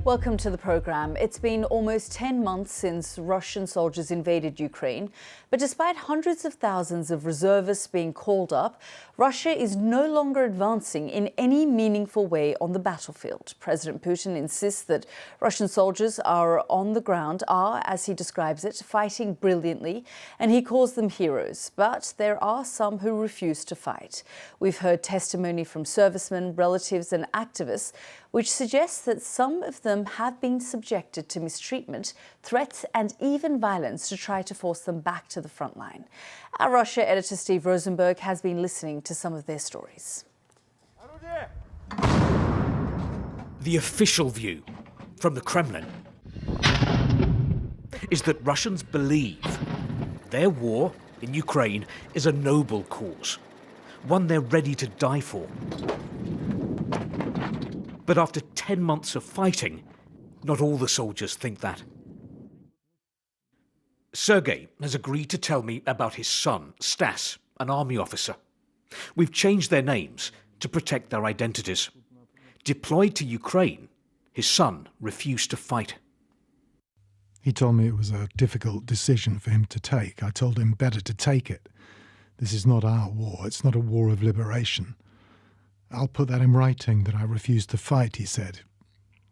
Welcome to the programme. It's been almost 10 months since Russian soldiers invaded Ukraine, but despite hundreds of thousands of reservists being called up, Russia is no longer advancing in any meaningful way on the battlefield. President Putin insists that Russian soldiers are on the ground, as he describes it, fighting brilliantly, and he calls them heroes. But there are some who refuse to fight. We've heard testimony from servicemen, relatives and activists which suggests that some of them have been subjected to mistreatment, threats and even violence to try to force them back to the front line. Our Russia editor Steve Rosenberg has been listening to some of their stories. The official view from the Kremlin is that Russians believe their war in Ukraine is a noble cause, one they're ready to die for. But after 10 months of fighting, not all the soldiers think that. Sergei has agreed to tell me about his son, Stas, an army officer. We've changed their names to protect their identities. Deployed to Ukraine, his son refused to fight. He told me it was a difficult decision for him to take. I told him better to take it. This is not our war. It's not a war of liberation. I'll put that in writing that I refused to fight, he said.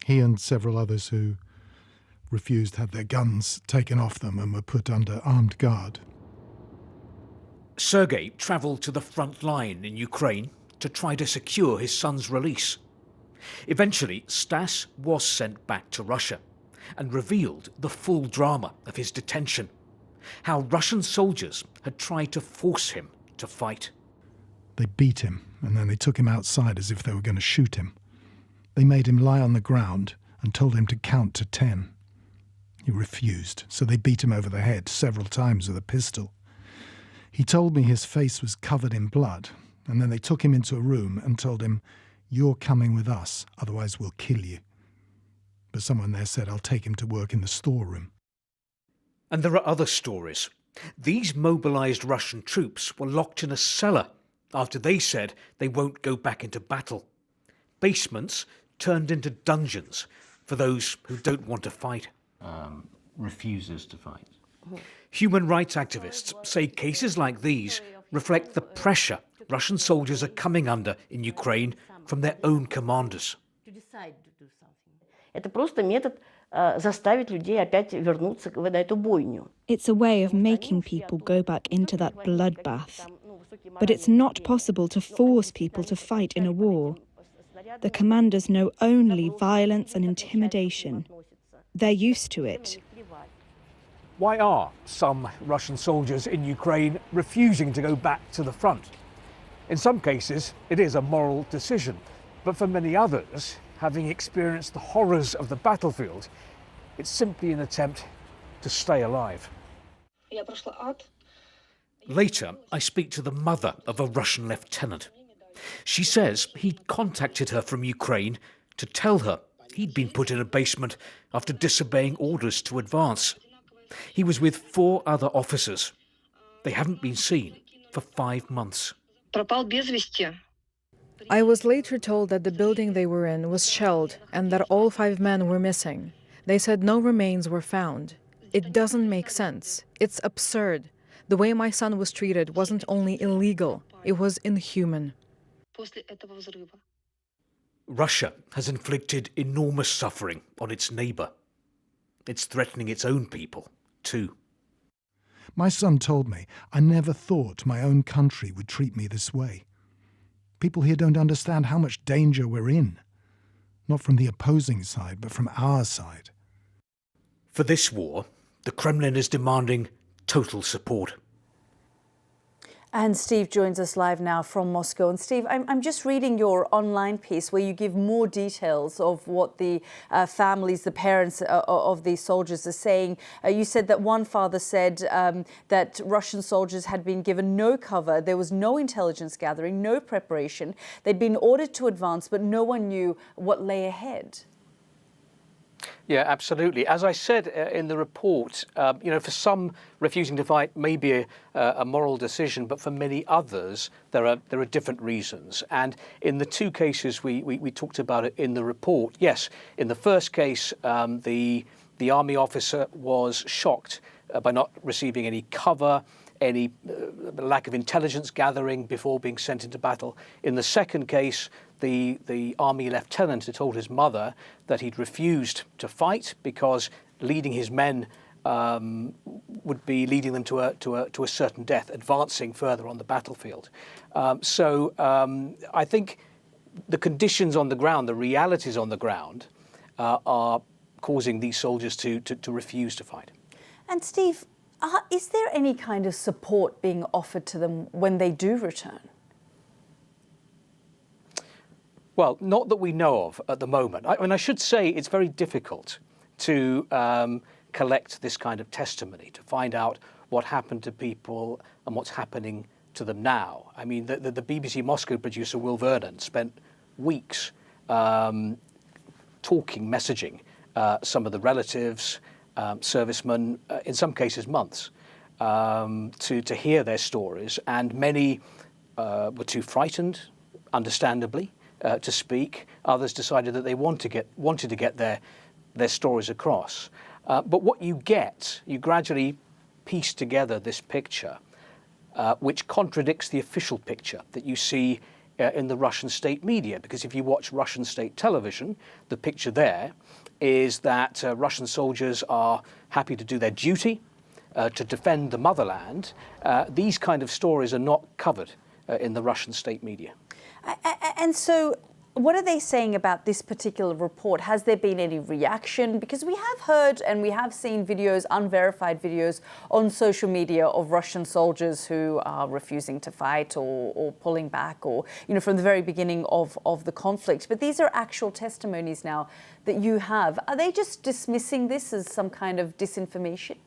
He and several others who refused had their guns taken off them and were put under armed guard. Sergei travelled to the front line in Ukraine to try to secure his son's release. Eventually, Stas was sent back to Russia and revealed the full drama of his detention, how Russian soldiers had tried to force him to fight. They beat him, and then they took him outside as if they were going to shoot him. They made him lie on the ground and told him to count to 10. He refused, so they beat him over the head several times with a pistol. He told me his face was covered in blood, and then they took him into a room and told him, "You're coming with us, otherwise we'll kill you." But someone there said, "I'll take him to work in the storeroom." And there are other stories. These mobilised Russian troops were locked in a cellar after they said they won't go back into battle. Basements turned into dungeons for those who don't want to fight. Refuses to fight. Human rights activists say cases like these reflect the pressure Russian soldiers are coming under in Ukraine from their own commanders. Это просто метод заставить людей опять вернуться на эту бойню. It's a way of making people go back into that bloodbath. But it's not possible to force people to fight in a war. The commanders know only violence and intimidation. They're used to it. Why are some Russian soldiers in Ukraine refusing to go back to the front? In some cases, it is a moral decision. But for many others, having experienced the horrors of the battlefield, it's simply an attempt to stay alive. Later, I speak to the mother of a Russian lieutenant. She says he'd contacted her from Ukraine to tell her he'd been put in a basement after disobeying orders to advance. He was with 4 other officers. They haven't been seen for 5 months. I was later told that the building they were in was shelled and that all 5 men were missing. They said no remains were found. It doesn't make sense. It's absurd. The way my son was treated wasn't only illegal, it was inhuman. Russia has inflicted enormous suffering on its neighbour. It's threatening its own people, too. My son told me, "I never thought my own country would treat me this way. People here don't understand how much danger we're in. Not from the opposing side, but from our side." For this war, the Kremlin is demanding total support. And Steve joins us live now from Moscow. And Steve, I'm just reading your online piece where you give more details of what the families, the parents of these soldiers are saying. You said that one father said that Russian soldiers had been given no cover. There was no intelligence gathering, no preparation. They'd been ordered to advance, but no one knew what lay ahead. Yeah, absolutely. As I said in the report, for some, refusing to fight may be a moral decision, but for many others, there are different reasons. And in the two cases we talked about it in the report, yes, in the first case, the army officer was shocked by not receiving any cover, any lack of intelligence gathering before being sent into battle. In the second case, the army lieutenant had told his mother that he'd refused to fight because leading his men would be leading them to a certain death, advancing further on the battlefield. So I think the conditions on the ground, the realities on the ground, are causing these soldiers to refuse to fight. And Steve, is there any kind of support being offered to them when they do return? Well, not that we know of at the moment. I should say it's very difficult to collect this kind of testimony, to find out what happened to people and what's happening to them now. I mean, the BBC Moscow producer Will Vernon spent weeks messaging some of the relatives, servicemen, in some cases months, to hear their stories. And many were too frightened, understandably, to speak. Others decided that they wanted to get their stories across. But what you gradually piece together this picture, which contradicts the official picture that you see in the Russian state media. Because if you watch Russian state television, the picture there is that Russian soldiers are happy to do their duty, to defend the motherland. These kind of stories are not covered in the Russian state media. And so what are they saying about this particular report? Has there been any reaction? Because we have heard and we have seen videos, unverified videos on social media of Russian soldiers who are refusing to fight or pulling back or, from the very beginning of the conflict. But these are actual testimonies now that you have. Are they just dismissing this as some kind of disinformation?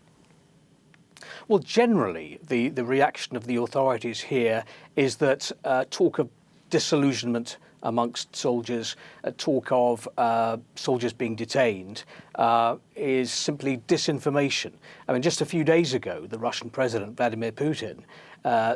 Well, generally, the reaction of the authorities here is that talk of disillusionment amongst soldiers, talk of soldiers being detained, is simply disinformation. I mean, just a few days ago, the Russian President, Vladimir Putin,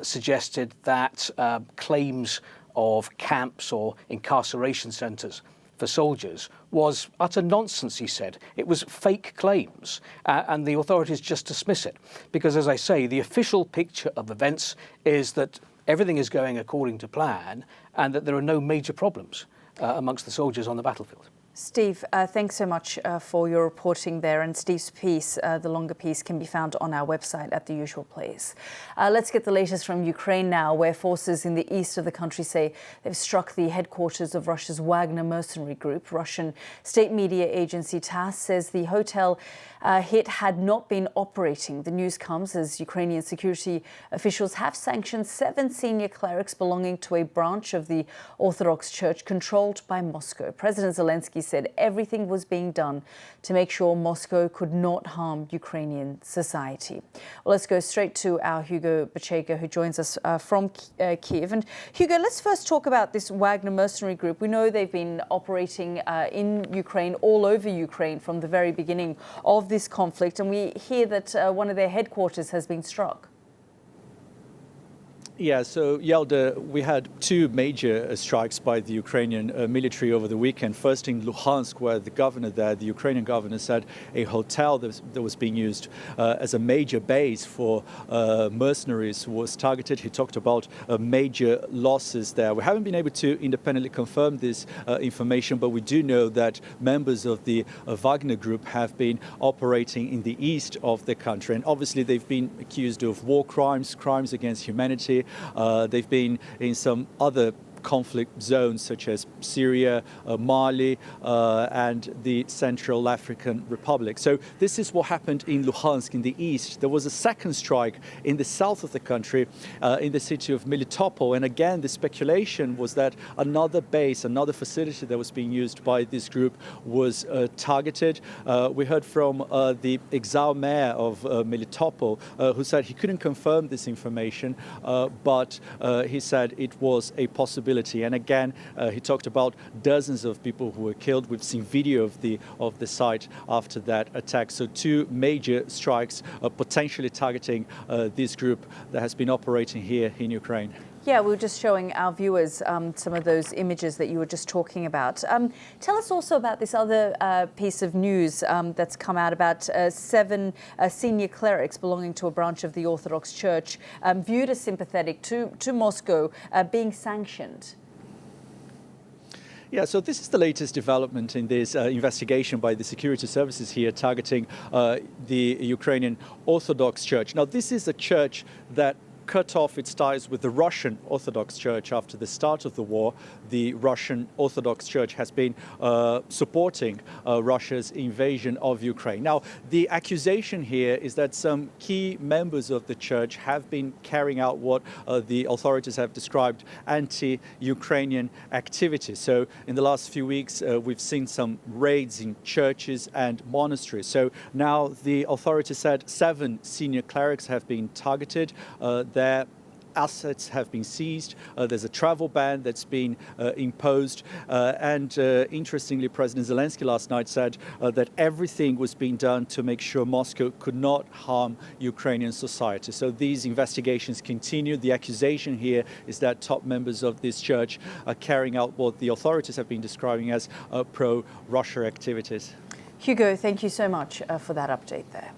suggested that claims of camps or incarceration centres for soldiers was utter nonsense, he said. It was fake claims, and the authorities just dismiss it. Because, as I say, the official picture of events is that everything is going according to plan and that there are no major problems amongst the soldiers on the battlefield. Steve, thanks so much for your reporting there. And Steve's piece, the longer piece, can be found on our website at the usual place. Let's get the latest from Ukraine now, where forces in the east of the country say they've struck the headquarters of Russia's Wagner mercenary group. Russian state media agency TASS says the hotel hit had not been operating. The news comes as Ukrainian security officials have sanctioned 7 senior clerics belonging to a branch of the Orthodox Church controlled by Moscow. President Zelensky said everything was being done to make sure Moscow could not harm Ukrainian society. Well, let's go straight to our Hugo Bachega, who joins us from Kiev. And Hugo, let's first talk about this Wagner mercenary group. We know they've been operating in Ukraine, all over Ukraine from the very beginning of this conflict. And we hear that one of their headquarters has been struck. Yeah, so Yelda, we had 2 major strikes by the Ukrainian military over the weekend. First in Luhansk, where the governor there, the Ukrainian governor, said a hotel that was being used as a major base for mercenaries was targeted. He talked about major losses there. We haven't been able to independently confirm this information, but we do know that members of the Wagner group have been operating in the east of the country. And obviously they've been accused of war crimes, crimes against humanity. They've been in some other conflict zones such as Syria, Mali, and the Central African Republic. So this is what happened in Luhansk in the east. There was a second strike in the south of the country, in the city of Melitopol. And again, the speculation was that another base, another facility that was being used by this group was targeted. We heard from the exile mayor of Melitopol, who said he couldn't confirm this information, but he said it was a possibility instability. And again, he talked about dozens of people who were killed. We've seen video of the site after that attack. So two major strikes potentially targeting this group that has been operating here in Ukraine. Yeah, we were just showing our viewers some of those images that you were just talking about. Tell us also about this other piece of news that's come out about 7 senior clerics belonging to a branch of the Orthodox Church viewed as sympathetic to Moscow being sanctioned. Yeah, so this is the latest development in this investigation by the security services here targeting the Ukrainian Orthodox Church. Now, this is a church that cut off its ties with the Russian Orthodox Church after the start of the war. The Russian Orthodox Church has been supporting Russia's invasion of Ukraine. Now, the accusation here is that some key members of the church have been carrying out what the authorities have described anti-Ukrainian activities. So in the last few weeks, we've seen some raids in churches and monasteries. So now the authorities said 7 senior clerics have been targeted. Their assets have been seized. There's a travel ban that's been imposed. And interestingly, President Zelensky last night said that everything was being done to make sure Moscow could not harm Ukrainian society. So these investigations continue. The accusation here is that top members of this church are carrying out what the authorities have been describing as pro-Russia activities. Hugo, thank you so much for that update there.